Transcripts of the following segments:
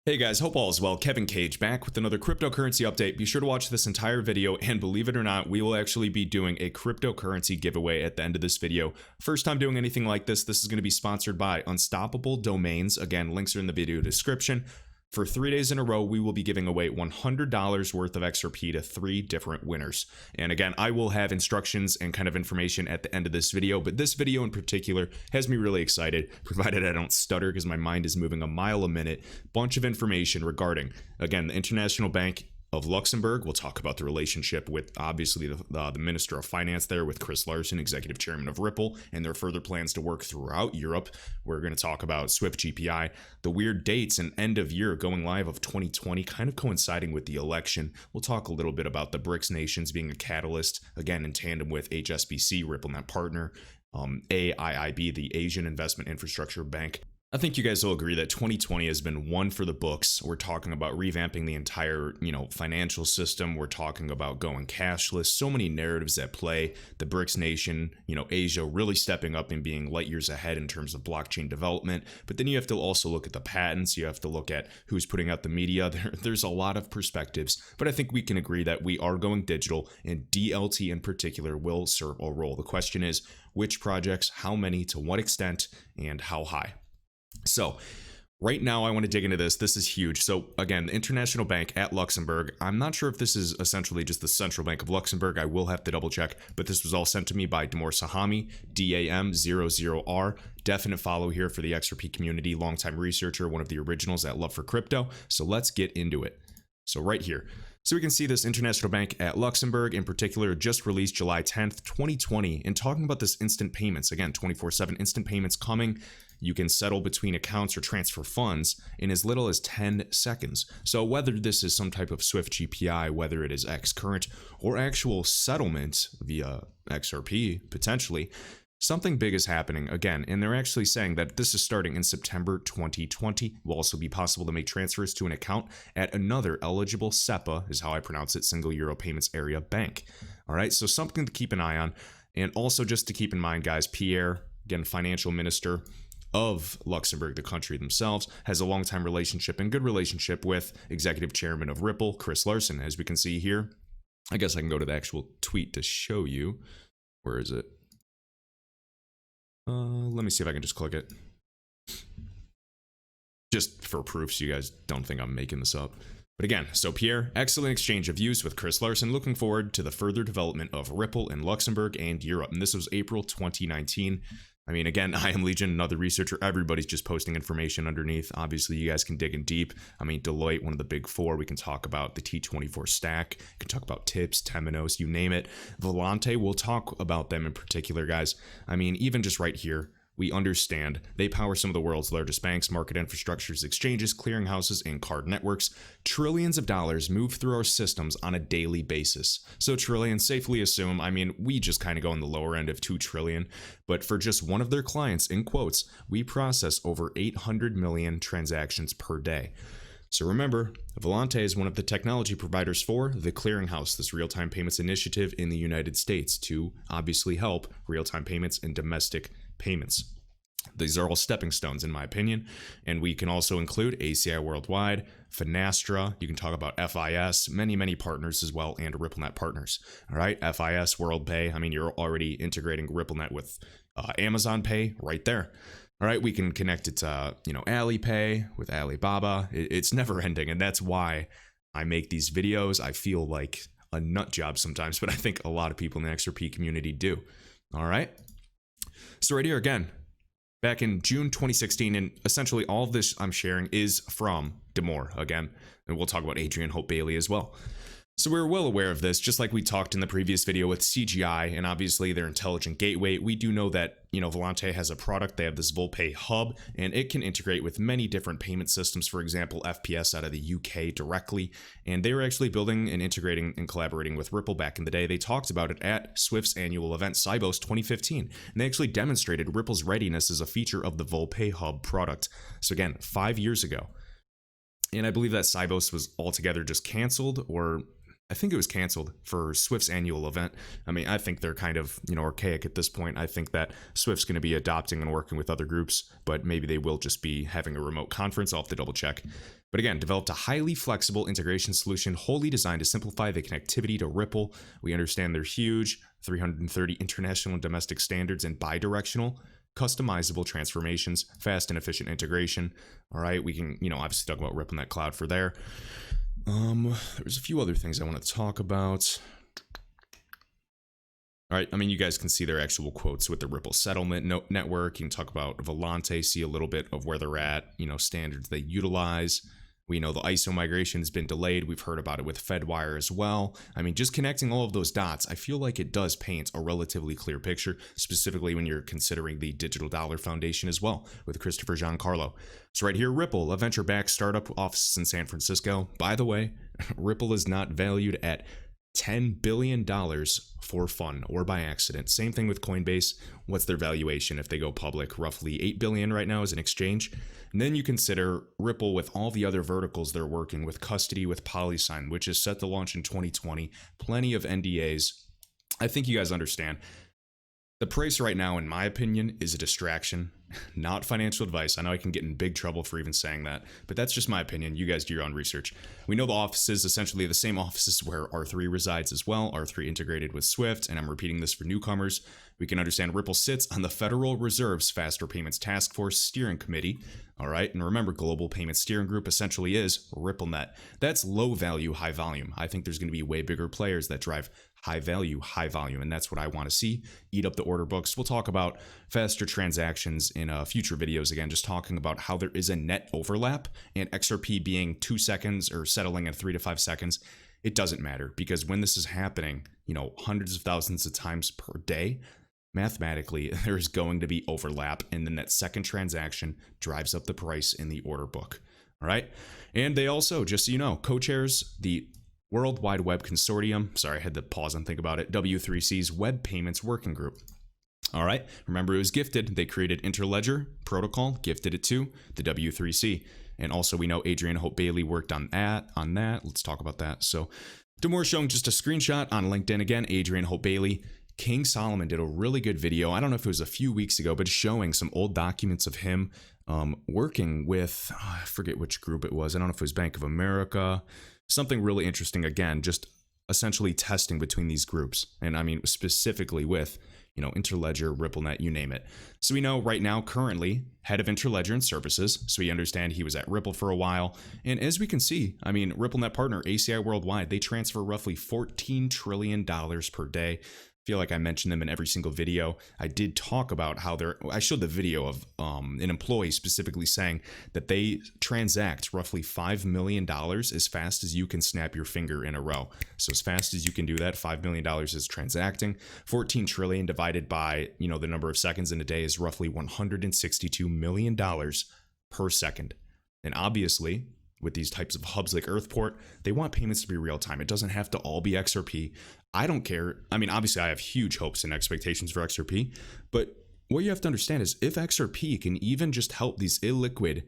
Hey guys, hope all is well. Kevin Cage back with another cryptocurrency update. Be sure to watch this entire video, and believe it or not, we will actually be doing a cryptocurrency giveaway at the end of this video. First time doing anything like this. This is going to be sponsored by Unstoppable Domains. Again, links are in the video description. For 3 days in a row, we will be giving away $100 worth of XRP to 3 different winners. And again, I will have instructions and kind of information at the end of this video, but this video in particular has me really excited, provided I don't stutter because my mind is moving a mile a minute. Bunch of information regarding, again, the International Bank of Luxembourg. We'll talk about the relationship with obviously the Minister of Finance there with Chris Larsen, Executive Chairman of Ripple, and their further plans to work throughout Europe. We're going to talk about Swift GPI, the weird dates and end of year going live of 2020, kind of coinciding with the election. We'll talk a little bit about the BRICS nations being a catalyst, again, in tandem with HSBC, RippleNet partner, AIIB, the Asian Investment Infrastructure Bank. I think you guys will agree that 2020 has been one for the books. We're talking about revamping the entire, financial system. We're talking about going cashless. So many narratives at play. The BRICS nation, Asia really stepping up and being light years ahead in terms of blockchain development. But then you have to also look at the patents. You have to look at who's putting out the media. There's a lot of perspectives. But I think we can agree that we are going digital, and DLT in particular will serve a role. The question is, which projects, how many, to what extent, and how high? So right now I want to dig into this. This is huge. So again, the International Bank at Luxembourg. I'm not sure if this is essentially just the Central Bank of Luxembourg. I will have to double check, but this was all sent to me by Damor Sahami, DAM00R. Definite follow here for the XRP community, longtime researcher, one of the originals at Love for Crypto. So let's get into it. So right here. So we can see this International Bank at Luxembourg in particular just released July 10th, 2020, and talking about this instant payments. Again, 24/7 instant payments coming. You can settle between accounts or transfer funds in as little as 10 seconds. So whether this is some type of Swift GPI, whether it is Xcurrent, or actual settlement via XRP, potentially, something big is happening again, and they're actually saying that this is starting in September 2020. It will also be possible to make transfers to an account at another eligible SEPA, is how I pronounce it, Single Euro Payments Area Bank. All right, so something to keep an eye on. And also just to keep in mind, guys, Pierre, again, financial minister of Luxembourg, the country themselves, has a long-time relationship and good relationship with Executive Chairman of Ripple, Chris Larsen, as we can see here. I guess I can go to the actual tweet to show you. Where is it? Let me see if I can just click it. Just for proof so you guys don't think I'm making this up. But again, so Pierre, excellent exchange of views with Chris Larsen, looking forward to the further development of Ripple in Luxembourg and Europe. And this was April 2019. I mean, again, I am Legion, another researcher. Everybody's just posting information underneath. Obviously, you guys can dig in deep. I mean, Deloitte, one of the big four. We can talk about the T24 stack. We can talk about Tips, Temenos, you name it. Volante, we'll talk about them in particular, guys. I mean, even just right here, we understand they power some of the world's largest banks, market infrastructures, exchanges, clearinghouses, and card networks. Trillions of dollars move through our systems on a daily basis. So trillions, safely assume, I mean, we just kind of go on the lower end of 2 trillion. But for just one of their clients, in quotes, we process over 800 million transactions per day. So remember, Volante is one of the technology providers for the Clearinghouse, this real-time payments initiative in the United States to obviously help real-time payments and domestic payments. These are all stepping stones in my opinion, and we can also include ACI Worldwide, Finastra, you can talk about FIS, many partners as well, and RippleNet partners. All right, FIS, WorldPay, I mean, you're already integrating RippleNet with Amazon Pay right there. All right, we can connect it to, Alipay with Alibaba. It's never ending, and that's why I make these videos. I feel like a nut job sometimes, but I think a lot of people in the XRP community do. All right. So right here again, back in June 2016, and essentially all of this I'm sharing is from Damor again, and we'll talk about Adrian Hope Bailey as well. So we're well aware of this, just like we talked in the previous video with CGI and obviously their intelligent gateway. We do know that, Volante has a product. They have this Volpay hub, and it can integrate with many different payment systems, for example, FPS out of the UK directly. And they were actually building and integrating and collaborating with Ripple back in the day. They talked about it at Swift's annual event, Sibos 2015, and they actually demonstrated Ripple's readiness as a feature of the Volpay hub product. So again, 5 years ago. And I believe that Sibos was altogether just canceled, or I think it was canceled for Swift's annual event. I mean, I think they're kind of, archaic at this point. I think that Swift's going to be adopting and working with other groups, but maybe they will just be having a remote conference. I'll have to double check. But again, developed a highly flexible integration solution wholly designed to simplify the connectivity to Ripple. We understand they're huge, 330 international and domestic standards and bidirectional, customizable transformations, fast and efficient integration. All right, we can, obviously talk about RippleNet Cloud for there. There's a few other things I want to talk about. All right, I mean, you guys can see their actual quotes with the Ripple settlement network. You can talk about Volante, see a little bit of where they're at, standards they utilize. We know the ISO migration has been delayed. We've heard about it with Fedwire as well. I mean, just connecting all of those dots, I feel like it does paint a relatively clear picture, specifically when you're considering the Digital Dollar Foundation as well with Christopher Giancarlo. So right here, Ripple, a venture-backed startup offices in San Francisco. By the way, Ripple is not valued at $10 billion for fun or by accident. Same thing with Coinbase. What's their valuation if they go public? Roughly $8 billion right now as an exchange. And then you consider Ripple with all the other verticals they're working with, custody with Polysign, which is set to launch in 2020. Plenty of NDAs. I think you guys understand. The price right now, in my opinion, is a distraction, not financial advice. I know I can get in big trouble for even saying that, but that's just my opinion. You guys do your own research. We know the offices, essentially the same offices where R3 resides as well, R3 integrated with Swift, and I'm repeating this for newcomers. We can understand Ripple sits on the Federal Reserve's Faster Payments Task Force Steering Committee. All right, and remember, Global Payment Steering Group essentially is RippleNet. That's low value, high volume. I think there's going to be way bigger players that drive high value, high volume, and that's what I want to see. Eat up the order books. We'll talk about faster transactions in future videos, again, just talking about how there is a net overlap, and XRP being 2 seconds or settling in 3 to 5 seconds. It doesn't matter, because when this is happening, hundreds of thousands of times per day, mathematically, there's going to be overlap, and then that second transaction drives up the price in the order book. All right. And they also, just so you know, co-chairs the World Wide Web Consortium. Sorry, I had to pause and think about it. W3C's Web Payments Working Group. All right. Remember, it was gifted. They created Interledger Protocol, gifted it to the W3C. And also, we know Adrian Hope Bailey worked on that. Let's talk about that. So, Demore showing just a screenshot on LinkedIn. Again, Adrian Hope Bailey. King Solomon did a really good video. I don't know if it was a few weeks ago, but showing some old documents of him working with, I forget which group it was. I don't know if it was Bank of America. Something really interesting. Again, just essentially testing between these groups. And I mean, specifically with, Interledger, RippleNet, you name it. So we know right now, currently, head of Interledger and services. So we understand he was at Ripple for a while. And as we can see, I mean, RippleNet partner, ACI Worldwide, they transfer roughly $14 trillion per day. Feel like I mentioned them in every single video. I did talk about how I showed the video of an employee specifically saying that they transact roughly $5 million as fast as you can snap your finger in a row. So as fast as you can do that, $5 million is transacting. 14 trillion divided by, the number of seconds in a day is roughly $162 million per second. And obviously, with these types of hubs like Earthport, they want payments to be real time. It doesn't have to all be XRP. I don't care. I mean, obviously, I have huge hopes and expectations for XRP, but what you have to understand is if XRP can even just help these illiquid,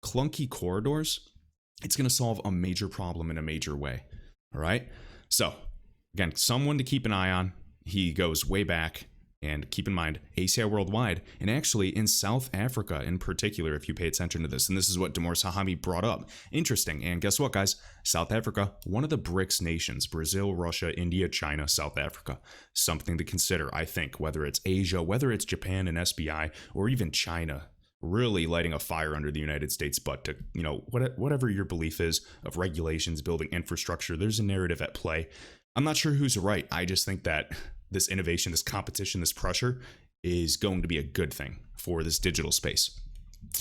clunky corridors, it's going to solve a major problem in a major way. All right. So, again, someone to keep an eye on. He goes way back. And keep in mind, ACI Worldwide, and actually in South Africa in particular, if you pay attention to this, and this is what Demore Sahami brought up. Interesting. And guess what, guys? South Africa, one of the BRICS nations, Brazil, Russia, India, China, South Africa. Something to consider, I think, whether it's Asia, whether it's Japan and SBI, or even China, really lighting a fire under the United States butt to, whatever your belief is of regulations, building infrastructure, there's a narrative at play. I'm not sure who's right. I just think that this innovation, this competition, this pressure is going to be a good thing for this digital space.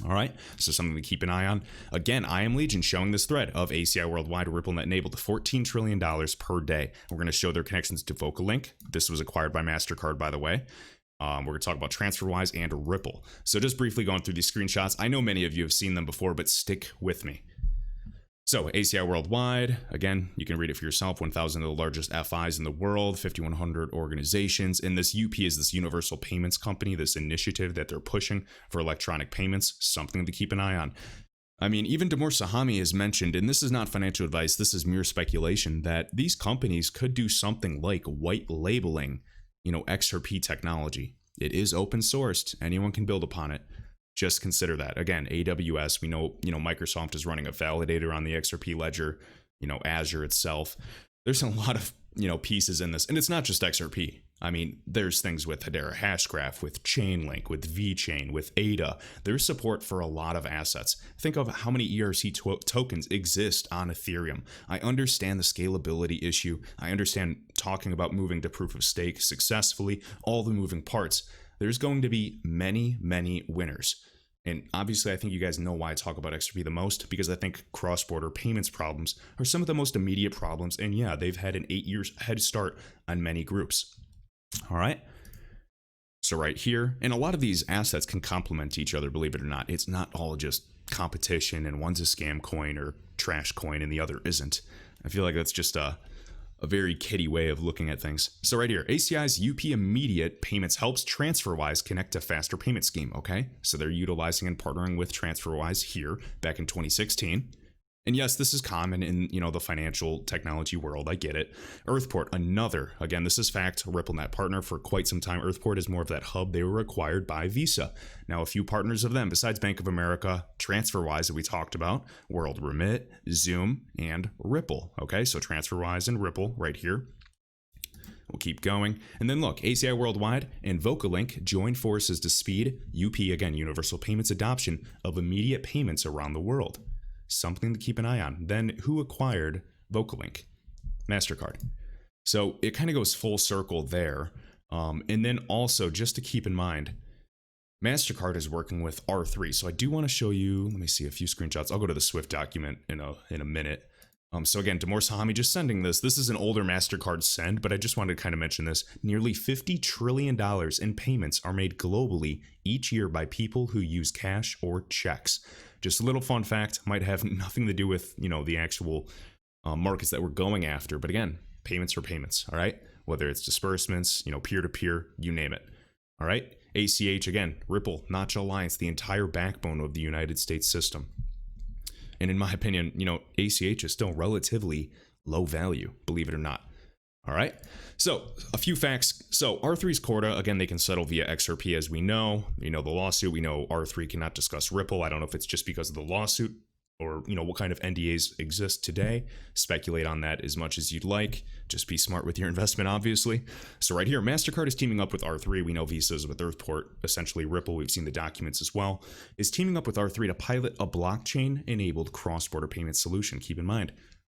All right, so something to keep an eye on. Again, I am Legion showing this thread of ACI Worldwide, RippleNet enabled $14 trillion per day. We're going to show their connections to VocaLink. This was acquired by MasterCard, by the way. We're going to talk about TransferWise and Ripple. So just briefly going through these screenshots. I know many of you have seen them before, but stick with me. So ACI Worldwide, again, you can read it for yourself, 1,000 of the largest FIs in the world, 5,100 organizations. And this UP is this Universal Payments Company, this initiative that they're pushing for electronic payments, something to keep an eye on. I mean, even Damor Sahami has mentioned, and this is not financial advice, this is mere speculation, that these companies could do something like white labeling, XRP technology. It is open sourced. Anyone can build upon it. Just consider that. Again, AWS, we know, Microsoft is running a validator on the XRP ledger, Azure itself. There's a lot of, pieces in this. And it's not just XRP. I mean, there's things with Hedera Hashgraph, with Chainlink, with VeChain, with ADA. There's support for a lot of assets. Think of how many ERC tokens exist on Ethereum. I understand the scalability issue. I understand talking about moving to proof of stake successfully, all the moving parts. There's going to be many, many winners. And obviously, I think you guys know why I talk about XRP the most, because I think cross-border payments problems are some of the most immediate problems. And yeah, they've had an 8 years head start on many groups. All right. So right here, and a lot of these assets can complement each other, believe it or not. It's not all just competition and one's a scam coin or trash coin and the other isn't. I feel like that's just a very kiddie way of looking at things. So right here, ACI's UP Immediate Payments helps TransferWise connect to faster payment scheme, okay? So they're utilizing and partnering with TransferWise here back in 2016. And yes, this is common in, the financial technology world. I get it. Earthport, another, again, this is fact, RippleNet partner for quite some time. Earthport is more of that hub. They were acquired by Visa. Now, a few partners of them, besides Bank of America, TransferWise that we talked about, World Remit, Zoom, and Ripple. Okay, so TransferWise and Ripple right here. We'll keep going. And then look, ACI Worldwide and Vocalink join forces to speed UP, again, Universal Payments adoption of immediate payments around the world. Something to keep an eye on. Then who acquired Vocalink? MasterCard. So it kind of goes full circle there. And then also just to keep in mind, MasterCard is working with R3. So I do want to show you, let me see a few screenshots. I'll go to the Swift document in a minute. So again, Damor Sahami just sending this. This is an older MasterCard send, but I just wanted to kind of mention this. Nearly $50 trillion in payments are made globally each year by people who use cash or checks. Just a little fun fact, might have nothing to do with, the actual markets that we're going after. But again, payments are payments, all right? Whether it's disbursements, peer-to-peer, you name it, all right? ACH, again, Ripple, Notch Alliance, the entire backbone of the United States system. And in my opinion, ACH is still relatively low value, believe it or not. All right. So a few facts. So R3's Corda, again, they can settle via XRP as we know. The lawsuit. We know R3 cannot discuss Ripple. I don't know if it's just because of the lawsuit or, what kind of NDAs exist today. Speculate on that as much as you'd like. Just be smart with your investment, obviously. So right here, MasterCard is teaming up with R3. We know Visa is with Earthport. Essentially, Ripple, we've seen the documents as well, is teaming up with R3 to pilot a blockchain-enabled cross-border payment solution. Keep in mind,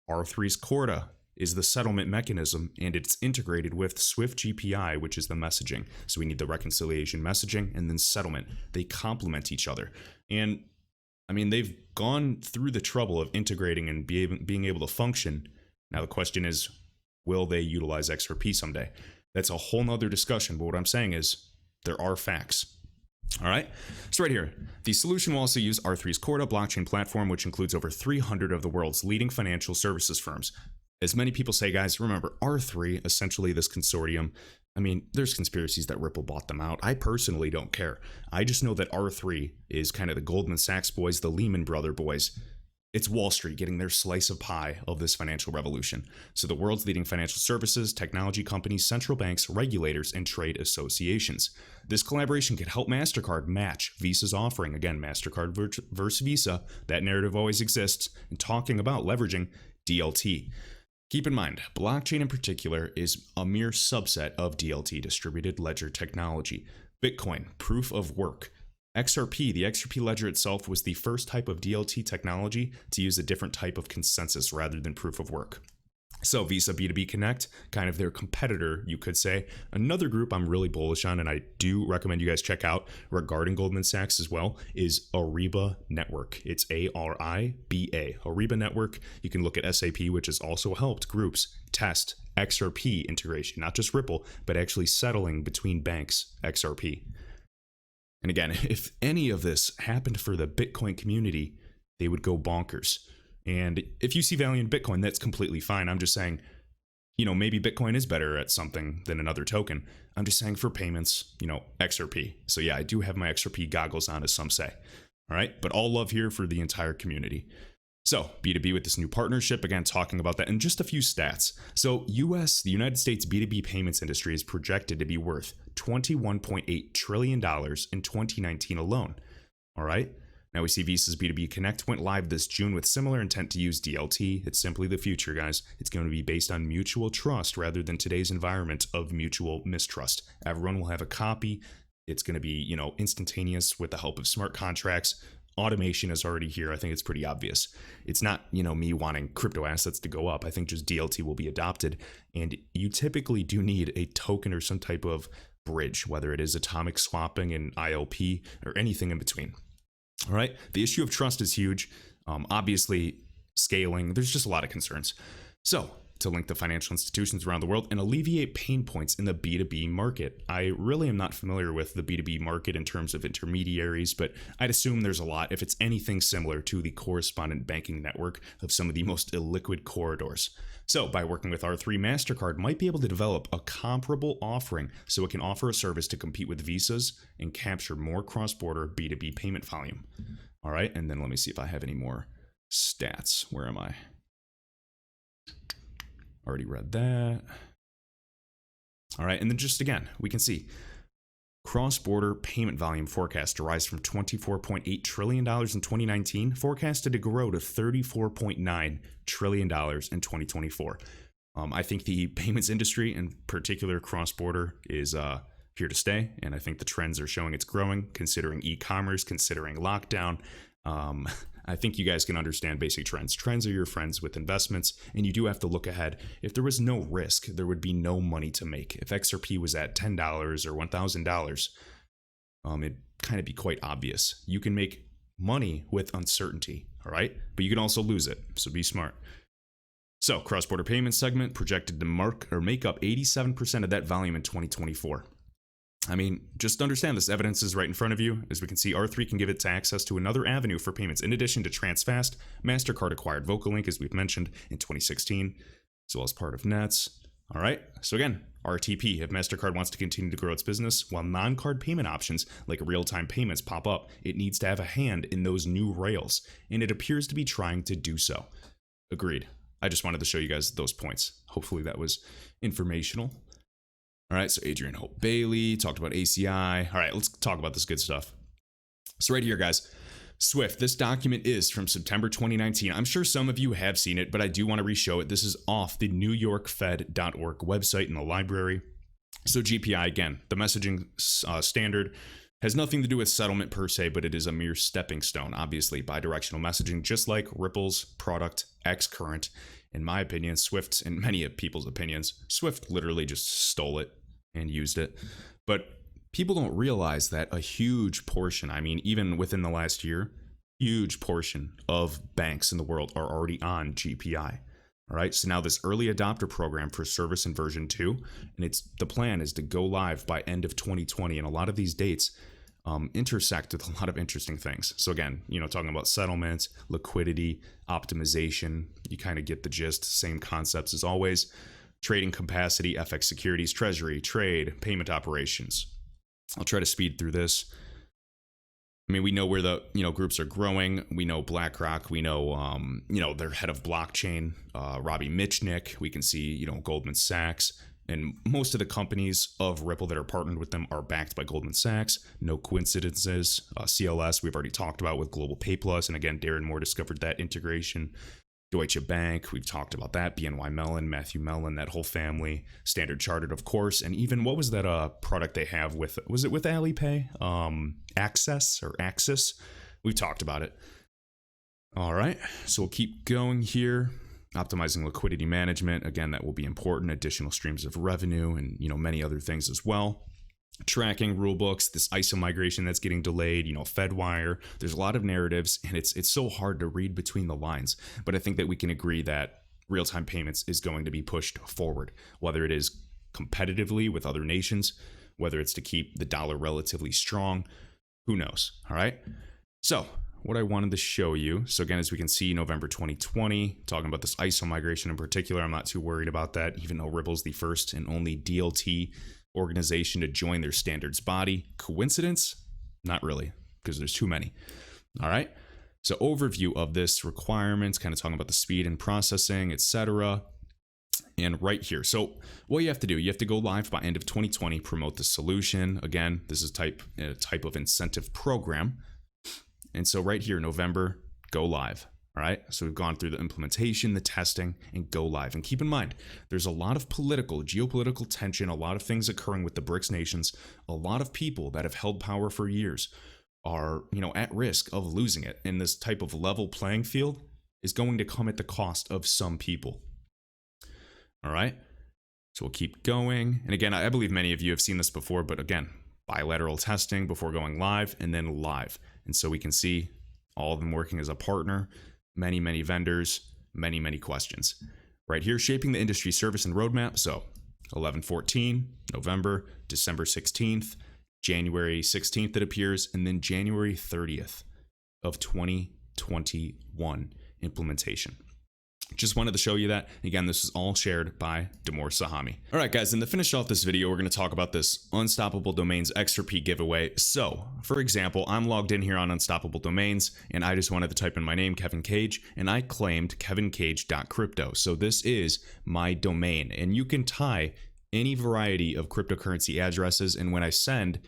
R3's Corda is the settlement mechanism, and it's integrated with Swift GPI, which is the messaging. So we need the reconciliation messaging and then settlement. They complement each other. And I mean, they've gone through the trouble of integrating and being able to function. Now the question is, will they utilize XRP someday? That's a whole nother discussion, but what I'm saying is there are facts. All right, so right here, the solution will also use R3's Corda blockchain platform, which includes over 300 of the world's leading financial services firms. As many people say, guys, remember R3, essentially this consortium. I mean, there's conspiracies that Ripple bought them out. I personally don't care. I just know that R3 is kind of the Goldman Sachs boys, the Lehman Brother boys. It's Wall Street getting their slice of pie of this financial revolution. So the world's leading financial services, technology companies, central banks, regulators, and trade associations. This collaboration could help MasterCard match Visa's offering. Again, MasterCard versus Visa. That narrative always exists. And talking about leveraging DLT. Keep in mind, blockchain in particular is a mere subset of DLT, distributed ledger technology. Bitcoin, proof of work. XRP, the XRP ledger itself, was the first type of DLT technology to use a different type of consensus rather than proof of work. So Visa B2B Connect, kind of their competitor, you could say. Another group I'm really bullish on, and I do recommend you guys check out regarding Goldman Sachs as well, is Ariba Network. It's A-R-I-B-A. Ariba Network. You can look at SAP, which has also helped groups test XRP integration, not just Ripple, but actually settling between banks XRP. And again, if any of this happened for the Bitcoin community, they would go bonkers. And if you see value in Bitcoin, that's completely fine. I'm just saying, maybe Bitcoin is better at something than another token. I'm just saying for payments, XRP. So yeah, I do have my XRP goggles on, as some say. All right, but all love here for the entire community. So B2B with this new partnership, again, talking about that, and just a few stats. So the United States B2B payments industry is projected to be worth $21.8 trillion in 2019 alone. All right. Now we see Visa's B2B Connect went live this June with similar intent to use DLT. It's simply the future, guys. It's going to be based on mutual trust rather than today's environment of mutual mistrust. Everyone will have a copy. It's going to be, instantaneous with the help of smart contracts. Automation is already here. I think it's pretty obvious. It's not, me wanting crypto assets to go up. I think just DLT will be adopted. And you typically do need a token or some type of bridge, whether it is atomic swapping and ILP or anything in between. All right. The issue of trust is huge. Obviously, scaling, there's just a lot of concerns. So to link the financial institutions around the world and alleviate pain points in the B2B market. I really am not familiar with the B2B market in terms of intermediaries, but I'd assume there's a lot if it's anything similar to the correspondent banking network of some of the most illiquid corridors. So by working with R3, MasterCard might be able to develop a comparable offering so it can offer a service to compete with Visas and capture more cross-border B2B payment volume. All right, and then let me see if I have any more stats. Where am I? Already read that. All right, and then just again, we can see cross-border payment volume forecast to rise from $24.8 trillion in 2019, forecasted to grow to $34.9 trillion in 2024. I think the payments industry, in particular cross-border, is here to stay, and I think the trends are showing it's growing, considering e-commerce, considering lockdown. I think you guys can understand basic trends. Trends are your friends with investments, and you do have to look ahead. If there was no risk, there would be no money to make. If XRP was at $10 or $1,000, it'd kind of be quite obvious. You can make money with uncertainty, all right? But you can also lose it, so be smart. So, cross-border payment segment projected to make up 87% of that volume in 2024. I mean, just understand this evidence is right in front of you. As we can see, R3 can give it access to another avenue for payments. In addition to TransFast, MasterCard acquired VocaLink, as we've mentioned, in 2016, as well as part of Nets. All right, so again, RTP, if MasterCard wants to continue to grow its business, while non-card payment options like real-time payments pop up, it needs to have a hand in those new rails, and it appears to be trying to do so. Agreed. I just wanted to show you guys those points. Hopefully that was informational. All right, so Adrian Hope Bailey talked about ACI. All right, let's talk about this good stuff. So right here, guys, SWIFT. This document is from September 2019. I'm sure some of you have seen it, but I do want to re-show it. This is off the NewYorkFed.org website in the library. So GPI, again, the messaging standard has nothing to do with settlement per se, but it is a mere stepping stone, obviously, bidirectional messaging, just like Ripple's product, Xcurrent. In my opinion, SWIFT, in many of people's opinions, SWIFT literally just stole it and used it. But people don't realize that a huge portion, I mean, even within the last year, huge portion of banks in the world are already on GPI. All right, so now this early adopter program for service in version 2, and the plan is to go live by end of 2020, and a lot of these dates intersect with a lot of interesting things. So again, talking about settlements, liquidity, optimization, you kind of get the gist, same concepts as always. Trading capacity, FX securities, treasury, trade, payment operations. I'll try to speed through this. I mean, we know where the groups are growing. We know BlackRock. We know their head of blockchain, Robbie Mitchnick. We can see Goldman Sachs, and most of the companies of Ripple that are partnered with them are backed by Goldman Sachs. No coincidences. CLS we've already talked about with Global Pay Plus, and again, Darren Moore discovered that integration. Deutsche Bank, we've talked about that. BNY Mellon, Matthew Mellon, that whole family. Standard Chartered, of course, and even what was that product they have with? Was it with Alipay? Axis? We've talked about it. All right, so we'll keep going here. Optimizing liquidity management, again, that will be important. Additional streams of revenue, and many other things as well. Tracking rulebooks, this ISO migration that's getting delayed, Fedwire. There's a lot of narratives, and it's so hard to read between the lines. But I think that we can agree that real-time payments is going to be pushed forward, whether it is competitively with other nations, whether it's to keep the dollar relatively strong, who knows, all right? So what I wanted to show you, so again, as we can see, November 2020, talking about this ISO migration in particular, I'm not too worried about that, even though Ripple's the first and only DLT organization to join their standards body. Coincidence? Not really, because there's too many. All right. So overview of this requirements, kind of talking about the speed and processing, etc. And right here. So what you have to do, you have to go live by end of 2020, promote the solution. Again, this is a type of incentive program. And so right here, November, go live. All right. So we've gone through the implementation, the testing, and go live. And keep in mind, there's a lot of geopolitical tension, a lot of things occurring with the BRICS nations. A lot of people that have held power for years are, at risk of losing it. And this type of level playing field is going to come at the cost of some people. All right. So we'll keep going. And again, I believe many of you have seen this before, but again, bilateral testing before going live and then live. And so we can see all of them working as a partner, many vendors, many questions. Right here, shaping the industry service and roadmap. So 11/14, November, December 16th, January 16th it appears, and then January 30th of 2021 implementation. Just wanted to show you that. Again, this is all shared by Damor Sahami. All right, guys, and to finish off this video, we're going to talk about this Unstoppable Domains XRP giveaway. So, for example, I'm logged in here on Unstoppable Domains, and I just wanted to type in my name, Kevin Cage, and I claimed KevinCage.Crypto. So this is my domain, and you can tie any variety of cryptocurrency addresses, and when I send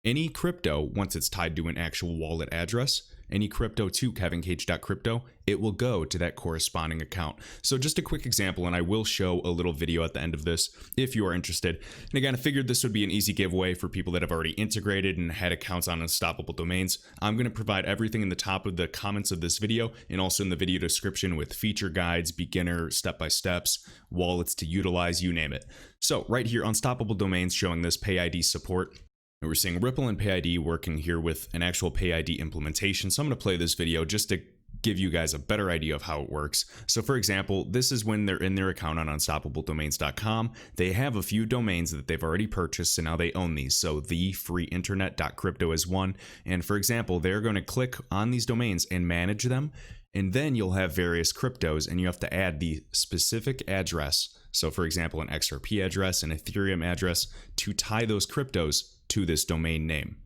any crypto, once it's tied to an actual wallet address, any crypto to KevinCage.Crypto, it will go to that corresponding account. So just a quick example, and I will show a little video at the end of this if you are interested. And again, I figured this would be an easy giveaway for people that have already integrated and had accounts on Unstoppable Domains. I'm going to provide everything in the top of the comments of this video and also in the video description with feature guides, beginner step-by-steps, wallets to utilize, you name it. So right here, Unstoppable Domains showing this PayID support. And we're seeing Ripple and PayID working here with an actual PayID implementation. So I'm going to play this video just to give you guys a better idea of how it works. So for example, this is when they're in their account on unstoppabledomains.com. They have a few domains that they've already purchased, and now they own these. So thefreeinternet.crypto is one. And for example, they're going to click on these domains and manage them. And then you'll have various cryptos, and you have to add the specific address. So for example, an XRP address, an Ethereum address, to tie those cryptos to this domain name.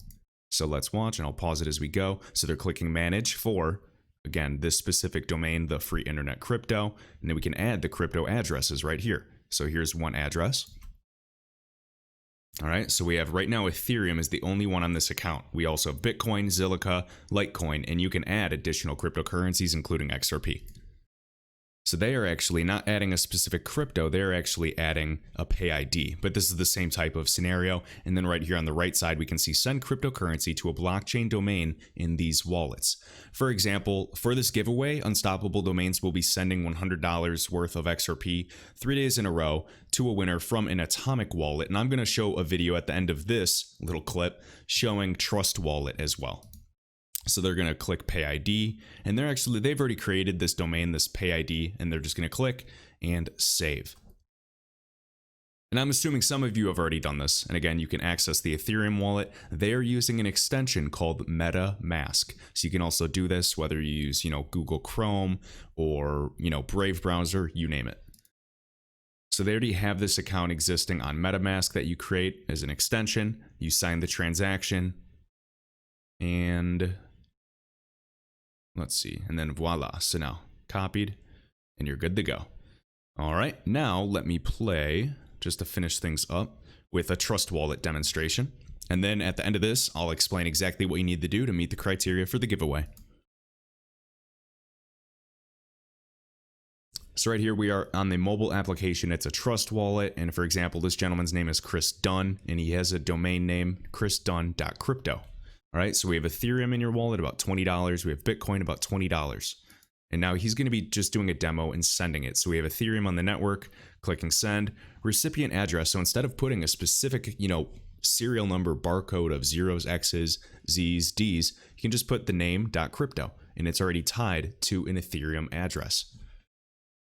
So let's watch, and I'll pause it as we go. So they're clicking manage for, again, this specific domain, the free internet crypto, and then we can add the crypto addresses right here. So here's one address. All right, so we have right now Ethereum is the only one on this account. We also have Bitcoin, Zilliqa, Litecoin, and you can add additional cryptocurrencies, including XRP. So they are actually not adding a specific crypto, they're actually adding a PayID, but this is the same type of scenario. And then right here on the right side, we can see send cryptocurrency to a blockchain domain in these wallets. For example, for this giveaway, Unstoppable Domains will be sending $100 worth of XRP 3 days in a row to a winner from an Atomic wallet. And I'm going to show a video at the end of this little clip showing Trust Wallet as well. So they're going to click PayID, and they've already created this domain, this PayID, and they're just going to click and save. And I'm assuming some of you have already done this. And again, you can access the Ethereum wallet. They are using an extension called MetaMask. So you can also do this whether you use, Google Chrome or, Brave browser, you name it. So they already have this account existing on MetaMask that you create as an extension. You sign the transaction, and let's see, and then voila. So now copied, and you're good to go. All right, now let me play, just to finish things up, with a Trust Wallet demonstration. And then at the end of this, I'll explain exactly what you need to do to meet the criteria for the giveaway. So right here, we are on the mobile application. It's a Trust Wallet. And for example, this gentleman's name is Chris Dunn, and he has a domain name, chrisdunn.crypto. All right, so we have Ethereum in your wallet, about $20. We have Bitcoin, about $20. And now he's going to be just doing a demo and sending it. So we have Ethereum on the network, clicking send, recipient address. So instead of putting a specific, serial number barcode of zeros, X's, Z's, D's, you can just put the name.crypto, and it's already tied to an Ethereum address.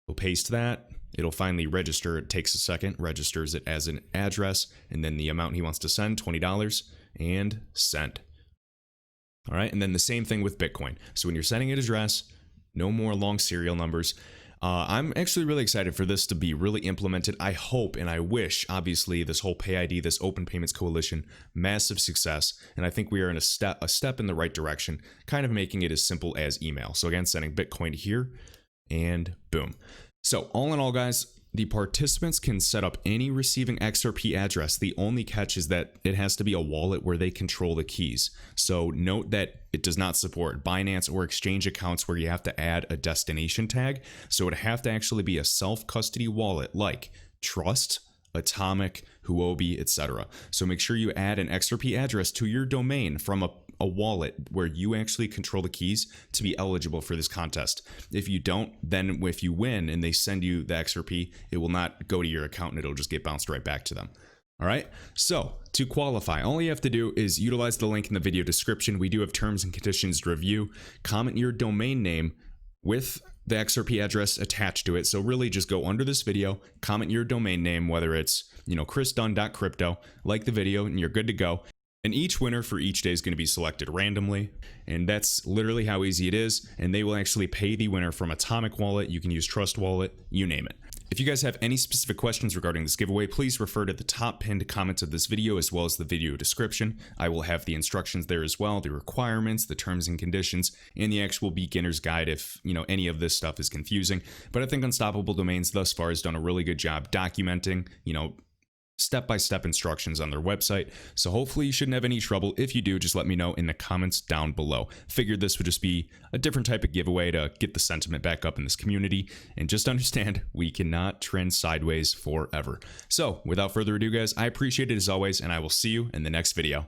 We'll paste that. It'll finally register. It takes a second, registers it as an address, and then the amount he wants to send, $20, and send. All right, and then the same thing with Bitcoin. So when you're sending an address, no more long serial numbers. I'm actually really excited for this to be really implemented. I hope and I wish, obviously, this whole PayID, this Open Payments Coalition, massive success. And I think we are in a step in the right direction, kind of making it as simple as email. So again, sending Bitcoin here and boom. So all in all, guys, the participants can set up any receiving XRP address. The only catch is that it has to be a wallet where they control the keys. So note that it does not support Binance or exchange accounts where you have to add a destination tag. So it would have to actually be a self-custody wallet like Trust, Atomic, Huobi, etc. So make sure you add an XRP address to your domain from a wallet where you actually control the keys to be eligible for this contest. If you don't, then if you win and they send you the XRP, it will not go to your account and it'll just get bounced right back to them. All right, so to qualify, all you have to do is utilize the link in the video description. We do have terms and conditions to review. Comment your domain name with the XRP address attached to it. So really just go under this video, comment your domain name, whether it's, chrisdunn.crypto, like the video, and you're good to go. And each winner for each day is going to be selected randomly. And that's literally how easy it is. And they will actually pay the winner from Atomic Wallet. You can use Trust Wallet, you name it. If you guys have any specific questions regarding this giveaway, please refer to the top pinned comments of this video as well as the video description. I will have the instructions there as well, the requirements, the terms and conditions, and the actual beginner's guide if, any of this stuff is confusing. But I think Unstoppable Domains thus far has done a really good job documenting, step-by-step instructions on their website. So hopefully you shouldn't have any trouble. If you do, just let me know in the comments down below. Figured this would just be a different type of giveaway to get the sentiment back up in this community. And just understand, we cannot trend sideways forever. So without further ado, guys, I appreciate it as always, and I will see you in the next video.